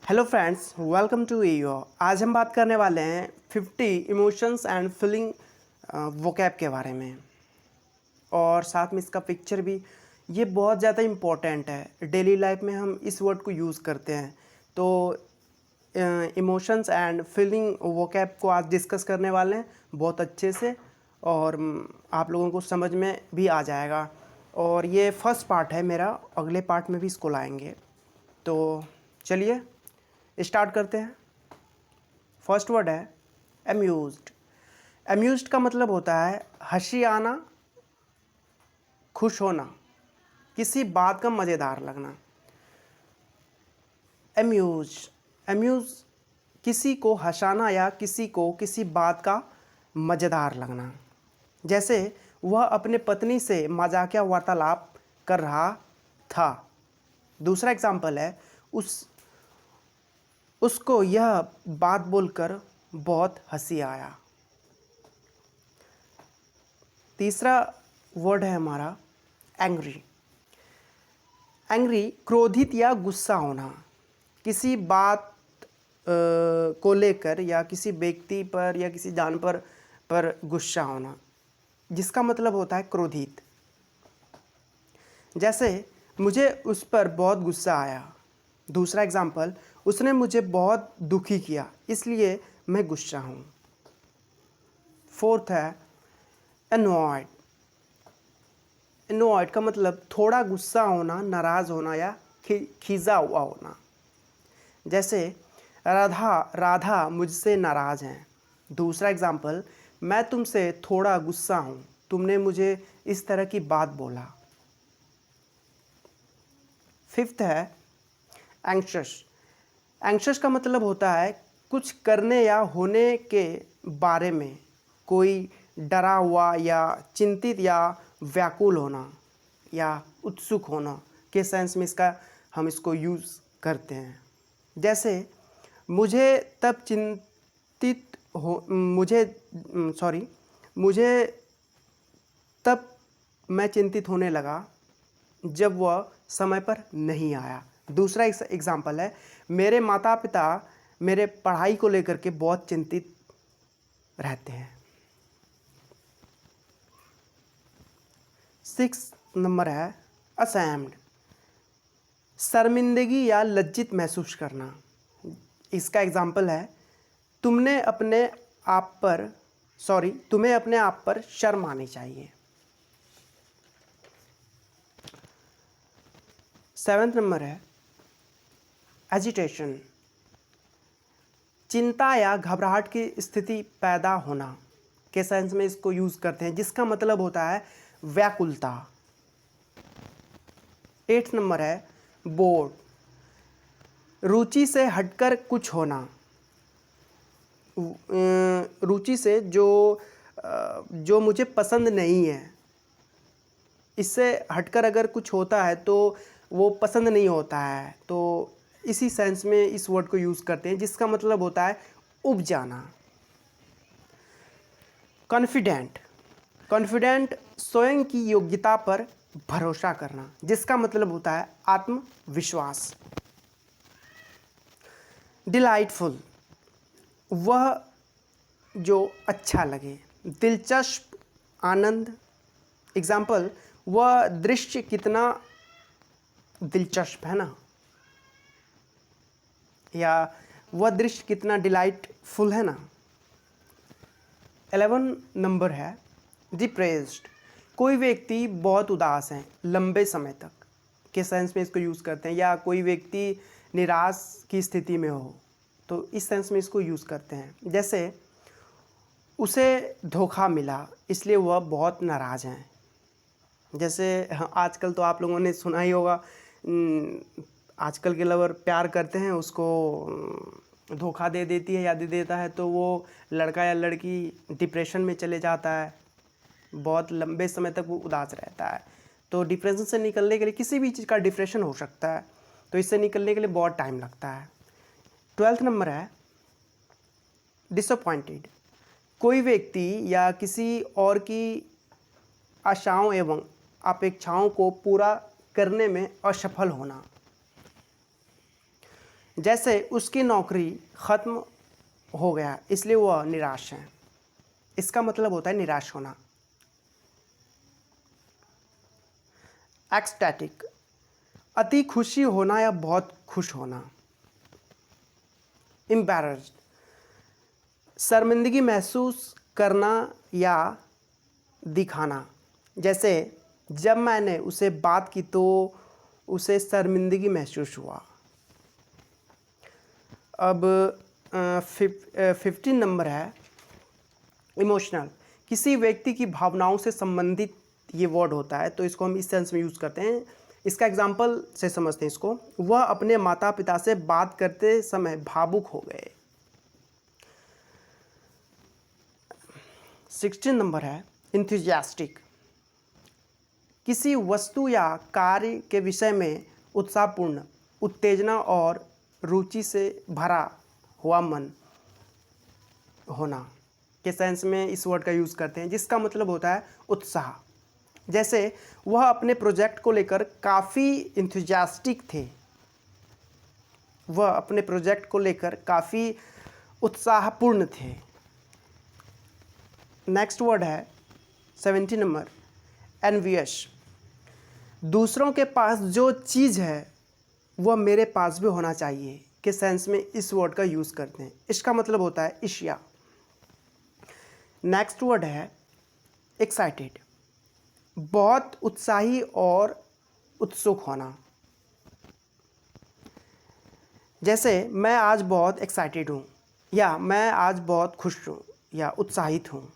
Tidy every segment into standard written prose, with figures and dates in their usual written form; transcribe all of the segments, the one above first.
Hello friends, welcome to EO. आज हम बात करने वाले हैं 50 इमोशंस एंड फीलिंग वोकैब के बारे में, और साथ में इसका पिक्चर भी। ये बहुत ज़्यादा इम्पोर्टेंट है, डेली लाइफ में हम इस वर्ड को यूज़ करते हैं। तो इमोशंस एंड फीलिंग वोकैब को आज डिस्कस करने वाले हैं बहुत अच्छे से, और आप लोगों को समझ में भी आ जाएगा। और ये फर्स्ट पार्ट है मेरा, अगले पार्ट में भी इसको लाएंगे। तो चलिए स्टार्ट करते हैं। फर्स्ट वर्ड है अम्यूज्ड। अम्यूज्ड का मतलब होता है हंसी आना, खुश होना, किसी बात का मज़ेदार लगना। अम्यूज किसी को हंसाना या किसी को किसी बात का मज़ेदार लगना। जैसे वह अपने पत्नी से मजाकिया वार्तालाप कर रहा था। दूसरा एग्जाम्पल है उसको यह बात बोलकर बहुत हंसी आया। तीसरा वर्ड है हमारा एंग्री। एंग्री क्रोधित या गुस्सा होना, किसी बात को लेकर या किसी व्यक्ति पर या किसी जानवर पर गुस्सा होना, जिसका मतलब होता है क्रोधित। जैसे मुझे उस पर बहुत गुस्सा आया। दूसरा एग्जाम्पल, उसने मुझे बहुत दुखी किया इसलिए मैं गुस्सा हूँ। फोर्थ है एनॉयड। एनॉयड का मतलब थोड़ा गुस्सा होना, नाराज़ होना या खींचा हुआ होना। जैसे राधा मुझसे नाराज़ हैं। दूसरा एग्जाम्पल, मैं तुमसे थोड़ा गुस्सा हूँ, तुमने मुझे इस तरह की बात बोला। फिफ्थ है एंग्शियस। एंग्शियस का मतलब होता है कुछ करने या होने के बारे में कोई डरा हुआ या चिंतित या व्याकुल होना या उत्सुक होना के सेंस में हम इसको यूज़ करते हैं। जैसे मुझे तब चिंतित हो मुझे सॉरी मुझे तब मैं चिंतित होने लगा जब वह समय पर नहीं आया। दूसरा एग्जाम्पल है, मेरे माता पिता मेरे पढ़ाई को लेकर के बहुत चिंतित रहते हैं। 6 नंबर है असैम्ड। शर्मिंदगी या लज्जित महसूस करना। इसका एग्जाम्पल है, तुम्हें अपने आप पर शर्म आनी चाहिए। 7 नंबर है एजिटेशन। चिंता या घबराहट की स्थिति पैदा होना के सेंस में इसको यूज़ करते हैं, जिसका मतलब होता है व्याकुलता। 8 नंबर है बोर्ड। रुचि से हटकर कुछ होना। रुचि से जो मुझे पसंद नहीं है, इससे हटकर अगर कुछ होता है तो वो पसंद नहीं होता है। तो इसी सेंस में इस वर्ड को यूज़ करते हैं, जिसका मतलब होता है उब जाना। कॉन्फिडेंट। कॉन्फिडेंट स्वयं की योग्यता पर भरोसा करना, जिसका मतलब होता है आत्मविश्वास। डिलाइटफुल, वह जो अच्छा लगे। दिलचस्प, आनंद। एग्जाम्पल, वह दृश्य कितना दिलचस्प है ना, या वह दृश्य कितना डिलाइटफुल है ना। 11 नंबर है डिप्रेस्ड। कोई व्यक्ति बहुत उदास है लंबे समय तक के सेंस में इसको यूज़ करते हैं, या कोई व्यक्ति निराश की स्थिति में हो तो इस सेंस में इसको यूज़ करते हैं। जैसे उसे धोखा मिला इसलिए वह बहुत नाराज़ हैं। जैसे आजकल तो आप लोगों ने सुना ही होगा, आजकल के लवर प्यार करते हैं, उसको धोखा दे देती है या दे देता है तो वो लड़का या लड़की डिप्रेशन में चले जाता है, बहुत लंबे समय तक वो उदास रहता है। तो डिप्रेशन से निकलने के लिए, किसी भी चीज़ का डिप्रेशन हो सकता है, तो इससे निकलने के लिए बहुत टाइम लगता है। 12 नंबर है डिसअपॉइंटेड। कोई व्यक्ति या किसी और की आशाओं एवं अपेक्षाओं को पूरा करने में असफल होना। जैसे उसकी नौकरी ख़त्म हो गया इसलिए वह निराश है। इसका मतलब होता है निराश होना। एक्सटैटिक, अति खुशी होना या बहुत खुश होना। एम्बैरेस्ड, शर्मिंदगी महसूस करना या दिखाना। जैसे जब मैंने उसे बात की तो उसे शर्मिंदगी महसूस हुआ। अब 15 नंबर है इमोशनल, किसी व्यक्ति की भावनाओं से संबंधित ये वर्ड होता है, तो इसको हम इस सेंस में यूज़ करते हैं। इसका एग्जाम्पल से समझते हैं इसको। वह अपने माता पिता से बात करते समय भावुक हो गए। 16 नंबर है इंथुजियास्टिक, किसी वस्तु या कार्य के विषय में उत्साहपूर्ण, उत्तेजना और रुचि से भरा हुआ मन होना के सेंस में इस वर्ड का यूज़ करते हैं, जिसका मतलब होता है उत्साह। जैसे वह अपने प्रोजेक्ट को लेकर काफ़ी इंथुजियास्टिक थे। वह अपने प्रोजेक्ट को लेकर काफ़ी उत्साहपूर्ण थे। नेक्स्ट वर्ड है 17 नंबर एनवियस, दूसरों के पास जो चीज़ है वह मेरे पास भी होना चाहिए के सेंस में इस वर्ड का यूज़ करते हैं। इसका मतलब होता है ईर्ष्या। नेक्स्ट वर्ड है एक्साइटेड, बहुत उत्साही और उत्सुक होना। जैसे मैं आज बहुत एक्साइटेड हूँ या मैं आज बहुत खुश हूँ या उत्साहित हूँ।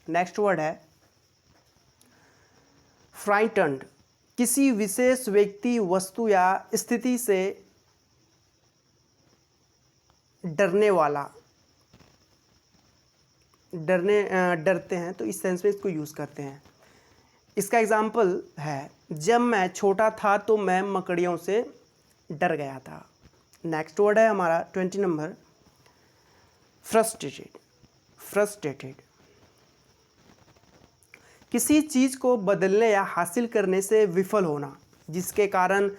नेक्स्ट वर्ड है फ्राइटन्ड, किसी विशेष व्यक्ति, वस्तु या स्थिति से डरने वाला, डरते हैं, तो इस सेंस में इसको यूज़ करते हैं। इसका एग्जाम्पल है जब मैं छोटा था तो मैं मकड़ियों से डर गया था। नेक्स्ट वर्ड है हमारा 20 नंबर फ्रस्ट्रेटेड, किसी चीज़ को बदलने या हासिल करने से विफल होना, जिसके कारण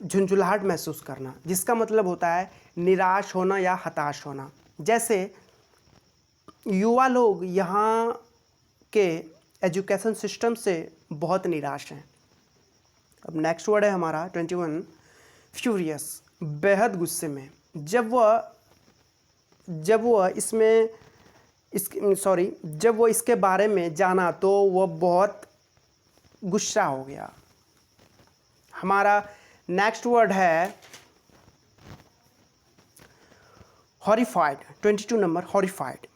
झुंझुलाहट महसूस करना, जिसका मतलब होता है निराश होना या हताश होना। जैसे युवा लोग यहाँ के एजुकेशन सिस्टम से बहुत निराश हैं। अब नेक्स्ट वर्ड है हमारा 21 फ्यूरियस, बेहद गुस्से में। जब वो इसके बारे में जाना तो वह बहुत गुस्सा हो गया। हमारा नेक्स्ट वर्ड है हॉरिफाइड, 22 नंबर हॉरिफाइड,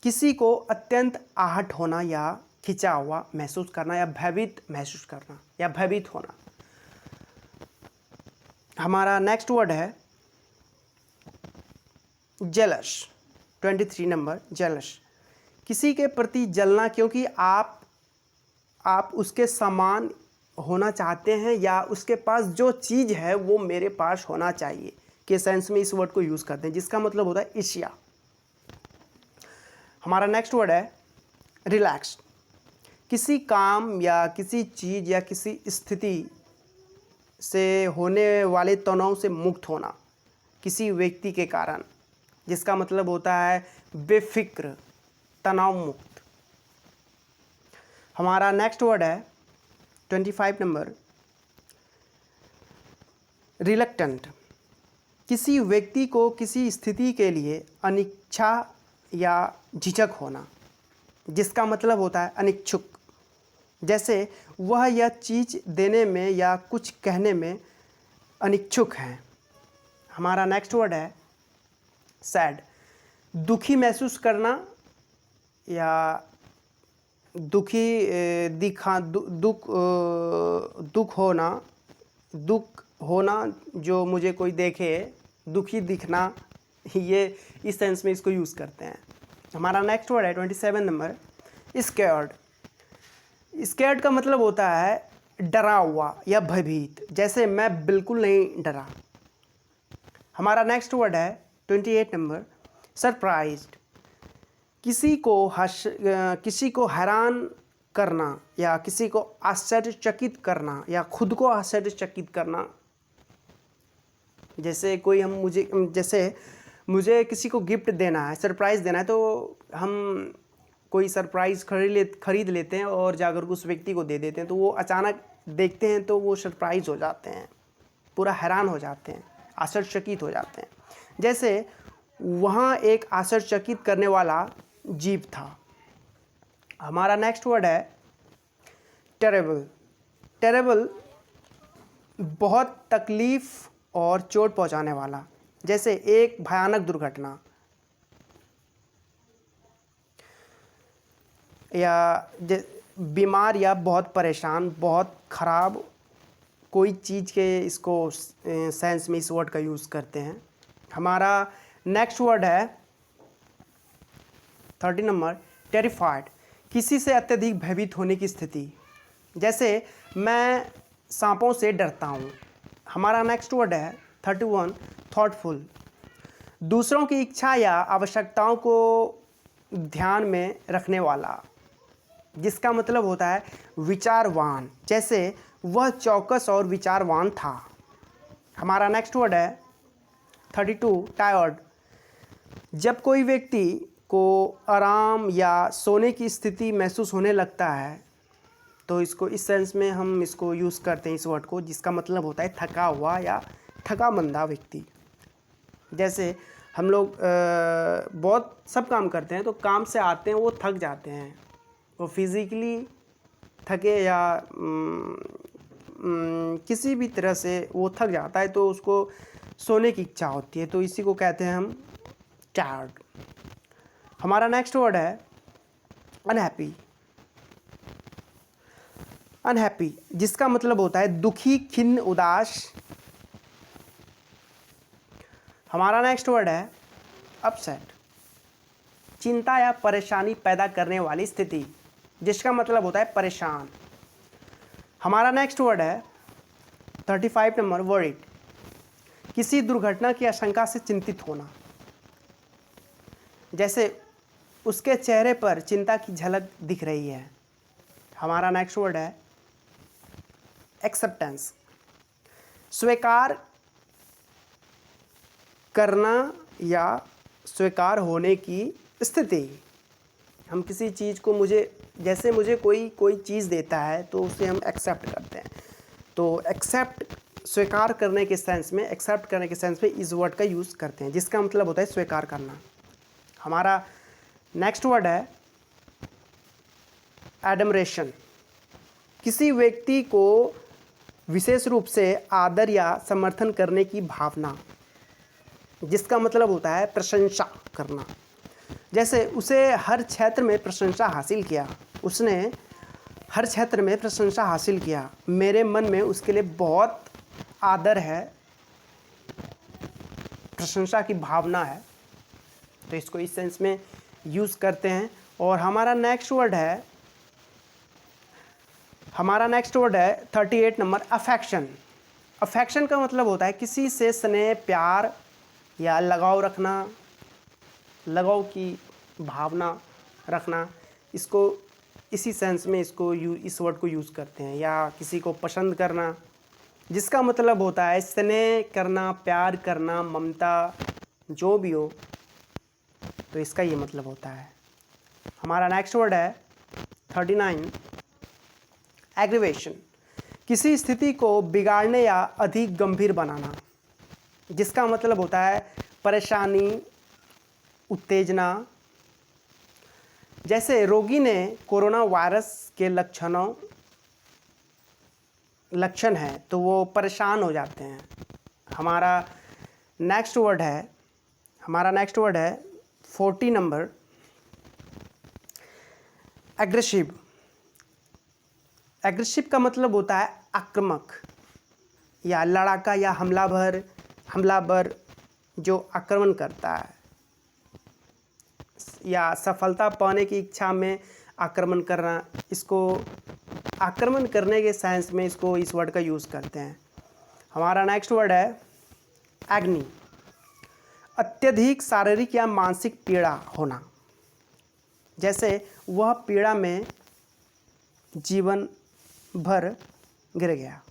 किसी को अत्यंत आहट होना या खिंचा हुआ महसूस करना या भयभीत महसूस करना या भयभीत होना। हमारा नेक्स्ट वर्ड है जेलस, 23 नंबर जेलस, किसी के प्रति जलना क्योंकि आप उसके समान होना चाहते हैं या उसके पास जो चीज़ है वो मेरे पास होना चाहिए के सेंस में इस वर्ड को यूज़ करते हैं, जिसका मतलब होता है ईर्ष्या। हमारा नेक्स्ट वर्ड है रिलैक्स, किसी काम या किसी चीज़ या किसी स्थिति से होने वाले तनाव से मुक्त होना किसी व्यक्ति के कारण, जिसका मतलब होता है बेफिक्र, तनाव मुक्त। हमारा नेक्स्ट वर्ड है 25 नंबर रिलक्टेंट, किसी व्यक्ति को किसी स्थिति के लिए अनिच्छा या झिझक होना, जिसका मतलब होता है अनिच्छुक। जैसे वह यह चीज़ देने में या कुछ कहने में अनिच्छुक हैं। हमारा नेक्स्ट वर्ड है सैड, दुखी महसूस करना या दुख होना, जो मुझे कोई देखे दुखी दिखना, ये इस सेंस में इसको यूज़ करते हैं। हमारा नेक्स्ट वर्ड है 27 नंबर स्कैर्ड का मतलब होता है डरा हुआ या भयभीत। जैसे मैं बिल्कुल नहीं डरा। हमारा नेक्स्ट वर्ड है 28 नंबर सरप्राइज्ड, किसी को हैरान करना या किसी को आश्चर्यचकित करना या खुद को आश्चर्यचकित करना जैसे कोई हम जैसे मुझे किसी को गिफ्ट देना है, सरप्राइज़ देना है, तो हम कोई सरप्राइज़ खरीद लेते हैं और जाकर उस व्यक्ति को दे देते हैं। तो वो अचानक देखते हैं तो वो सरप्राइज़ हो जाते हैं, पूरा हैरान हो जाते हैं, आश्चर्यचकित हो जाते हैं। जैसे वहाँ एक आश्चर्यचकित करने वाला जीव था। हमारा नेक्स्ट वर्ड है टेरेबल। टेरेबल बहुत तकलीफ़ और चोट पहुंचाने वाला, जैसे एक भयानक दुर्घटना या बीमार या बहुत परेशान, बहुत ख़राब कोई चीज़ के इसको सेंस में इस वर्ड का यूज़ करते हैं। हमारा नेक्स्ट वर्ड है 30 नंबर टेरिफाइड, किसी से अत्यधिक भयभीत होने की स्थिति, जैसे मैं सांपों से डरता हूँ। हमारा नेक्स्ट वर्ड है 31 थॉटफुल, दूसरों की इच्छा या आवश्यकताओं को ध्यान में रखने वाला, जिसका मतलब होता है विचारवान, जैसे वह चौकस और विचारवान था। हमारा नेक्स्ट वर्ड है 32 टायर्ड, जब कोई व्यक्ति को आराम या सोने की स्थिति महसूस होने लगता है तो इसको इस सेंस में हम इसको यूज़ करते हैं इस वर्ड को, जिसका मतलब होता है थका हुआ या थका मंदा व्यक्ति। जैसे हम लोग बहुत सब काम करते हैं तो काम से आते हैं वो थक जाते हैं, वो फिज़िकली थके या किसी भी तरह से वो थक जाता है तो उसको सोने की इच्छा होती है, तो इसी को कहते हैं हम टायर्ड। हमारा नेक्स्ट वर्ड है अनहैप्पी। अनहैप्पी जिसका मतलब होता है दुखी, खिन्न, उदास। हमारा नेक्स्ट वर्ड है अपसेट, चिंता या परेशानी पैदा करने वाली स्थिति, जिसका मतलब होता है परेशान। हमारा नेक्स्ट वर्ड है 35 नंबर वरीड, किसी दुर्घटना की आशंका से चिंतित होना, जैसे उसके चेहरे पर चिंता की झलक दिख रही है। हमारा नेक्स्ट वर्ड है एक्सेप्टेंस, स्वीकार करना या स्वीकार होने की स्थिति। हम किसी चीज़ को जैसे मुझे कोई चीज़ देता है तो उसे हम एक्सेप्ट करते हैं, तो एक्सेप्ट स्वीकार करने के सेंस में, एक्सेप्ट करने के सेंस में इस वर्ड का यूज़ करते हैं, जिसका मतलब होता है स्वीकार करना। हमारा नेक्स्ट वर्ड है एडमरेशन, किसी व्यक्ति को विशेष रूप से आदर या समर्थन करने की भावना, जिसका मतलब होता है प्रशंसा करना, जैसे उसे हर क्षेत्र में प्रशंसा हासिल किया, उसने हर क्षेत्र में प्रशंसा हासिल किया, मेरे मन में उसके लिए बहुत आदर है, प्रशंसा की भावना है, तो इसको इस सेंस में यूज़ करते हैं। और हमारा नेक्स्ट वर्ड है 38 नंबर अफेक्शन। अफेक्शन का मतलब होता है किसी से स्नेह, प्यार या लगाव रखना, लगाव की भावना रखना, इसको इसी सेंस में इस वर्ड को यूज़ करते हैं। या किसी को पसंद करना, जिसका मतलब होता है स्नेह करना, प्यार करना, ममता, जो भी हो, तो इसका ये मतलब होता है। हमारा नेक्स्ट वर्ड है 39 एग्रीवेशन, किसी स्थिति को बिगाड़ने या अधिक गंभीर बनाना, जिसका मतलब होता है परेशानी, उत्तेजना, जैसे रोगी ने कोरोना वायरस के लक्षण है तो वो परेशान हो जाते हैं। हमारा नेक्स्ट वर्ड है 40 नंबर एग्रेसिव। एग्रेसिव का मतलब होता है आक्रामक या लड़ाका या हमलावर जो आक्रमण करता है या सफलता पाने की इच्छा में आक्रमण करना, इसको आक्रमण करने के सेंस में इस वर्ड का यूज़ करते हैं। हमारा नेक्स्ट वर्ड है एग्नी, अत्यधिक शारीरिक या मानसिक पीड़ा होना, जैसे वह पीड़ा में जीवन भर गिर गया।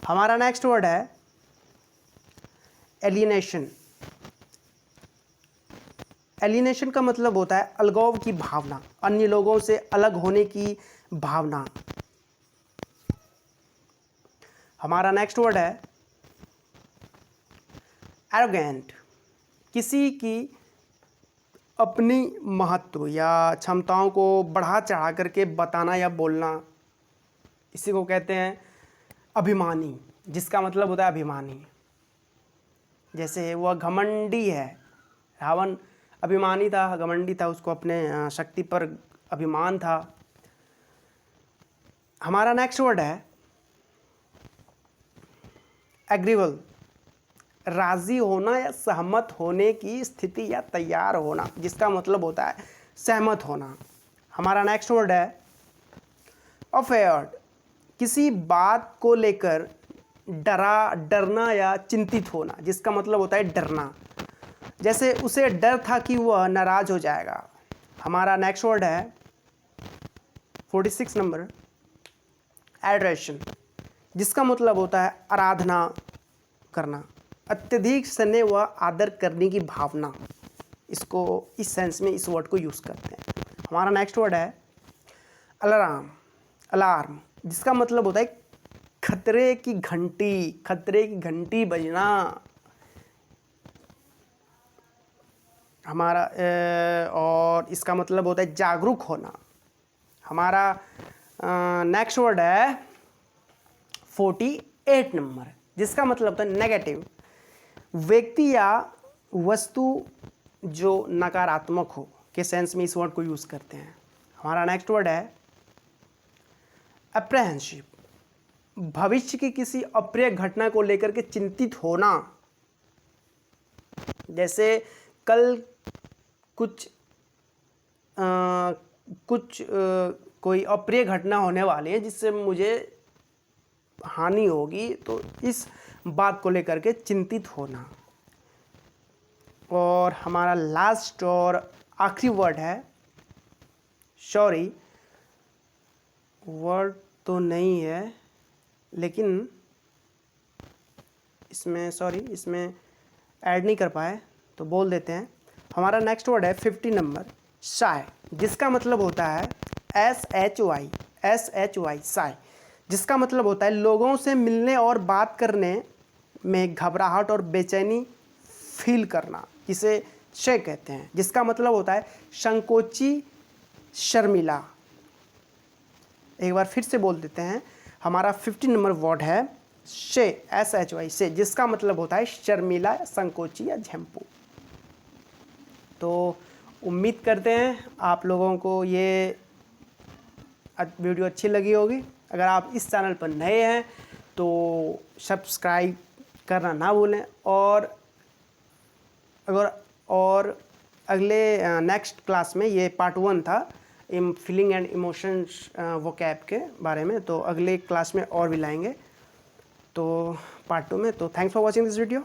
हमारा नेक्स्ट वर्ड है एलिनेशन। एलिनेशन का मतलब होता है अलगाव की भावना, अन्य लोगों से अलग होने की भावना। हमारा नेक्स्ट वर्ड है एरोगेंट। किसी की अपनी महत्व या क्षमताओं को बढ़ा चढ़ा करके बताना या बोलना, इसी को कहते हैं अभिमानी, जिसका मतलब होता है अभिमानी। जैसे वह घमंडी है, रावण अभिमानी था, घमंडी था, उसको अपने शक्ति पर अभिमान था। हमारा नेक्स्ट वर्ड है एग्रीबल। राजी होना या सहमत होने की स्थिति या तैयार होना, जिसका मतलब होता है सहमत होना। हमारा नेक्स्ट वर्ड है अफेयर्ड। किसी बात को लेकर डरना या चिंतित होना, जिसका मतलब होता है डरना। जैसे उसे डर था कि वह नाराज हो जाएगा। हमारा नेक्स्ट वर्ड है 46 नंबर एडोरेशन, जिसका मतलब होता है आराधना करना, अत्यधिक स्नेह व आदर करने की भावना। इसको इस सेंस में इस वर्ड को यूज़ करते हैं। हमारा नेक्स्ट वर्ड है अलार्म। अलार्म जिसका मतलब होता है खतरे की घंटी, खतरे की घंटी बजना। हमारा और इसका मतलब होता है जागरूक होना। हमारा नेक्स्ट वर्ड है 48 नंबर, जिसका मतलब होता है नेगेटिव। व्यक्ति या वस्तु जो नकारात्मक हो के सेंस में इस वर्ड को यूज़ करते हैं। हमारा नेक्स्ट वर्ड है अप्रहेंसिव। भविष्य की किसी अप्रिय घटना को लेकर के चिंतित होना। जैसे कल कोई अप्रिय घटना होने वाली है जिससे मुझे हानि होगी, तो इस बात को लेकर के चिंतित होना। और हमारा लास्ट और आखिरी वर्ड है सॉरी। वर्ड तो नहीं है, लेकिन इसमें ऐड नहीं कर पाए तो बोल देते हैं। हमारा नेक्स्ट वर्ड है 50 नंबर शाय, जिसका मतलब होता है SHY शाय, जिसका मतलब होता है लोगों से मिलने और बात करने में घबराहट और बेचैनी फील करना, जिसे शय कहते हैं, जिसका मतलब होता है संकोची, शर्मिला। एक बार फिर से बोल देते हैं। हमारा 50 नंबर वर्ड है शे, SHY से, जिसका मतलब होता है शर्मिला, संकोची या झेंपू। तो उम्मीद करते हैं आप लोगों को ये वीडियो अच्छी लगी होगी। अगर आप इस चैनल पर नए हैं तो सब्सक्राइब करना ना भूलें। और अगले नेक्स्ट क्लास में, ये पार्ट 1 था फीलिंग एंड इमोशंस वोकैब के बारे में, तो अगले क्लास में और भी लाएंगे तो पार्ट 2 में। तो thanks for watching this video.